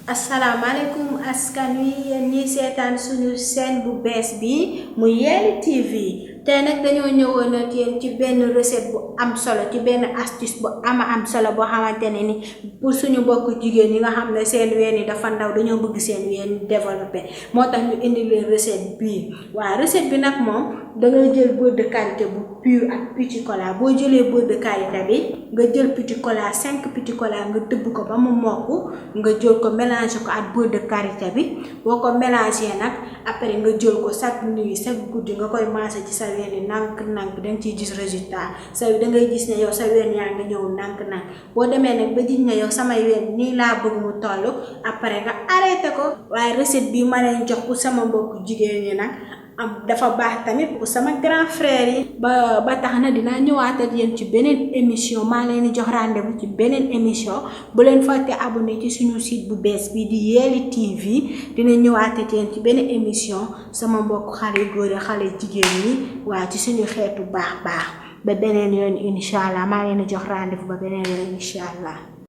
asalaamaaleykum askan wi yéen ñi seetaan suñu chaîne bu bees bi mu Yelli TV tey nag dañoo ñëwoon ak yéen ci benn recette bu am solo ci benn astuce bu am solo boo xamante ne ni pour suñu mbokk jigéen yi nga xam ne seen ween yi dafa ndaw dañoo bëgg seen ween développé moo tax ñu indi leen recette bii waaw recette bi nag moom dangay jël beurre de karité bu pur ak petit cola boo jëlee beurre de karité bi nga jël petit cola 5 petit cola nga tëbb ko ba mu mokk nga jël ko mélanger ko ak beurre de karité bi boo ko mélanger nag après nga jël ko chaque nuit chaque guddi nga koy masser ci sa ween yi nank danga ciy gis résultat dangay gis ne yow sa ween yaa ngi ñëw nank boo demee nag ba gis ne yow samay ween nii laa bëgg mu toll après nga arrêté ko waaye recette bi ma leen jox pour sama mbokk jigéen ñi nag dafa baax tamit pour sama grand frère yi ba tax na dinaa ñëwaat ak yéen ci beneen émission maa leen di jox rendez-vous ci beneen émission bu leen fàtte abonné ci suñu site bu bees bi di Yelli TV dina ñëwaat ak yéen ci beneen émission sama mbokk xale góor yi xale jigéen ñi waa ci suñu xeetu baax ba beneen yoon incha allah maa leen di jox rendez-vous ba beneen yoon incha allah.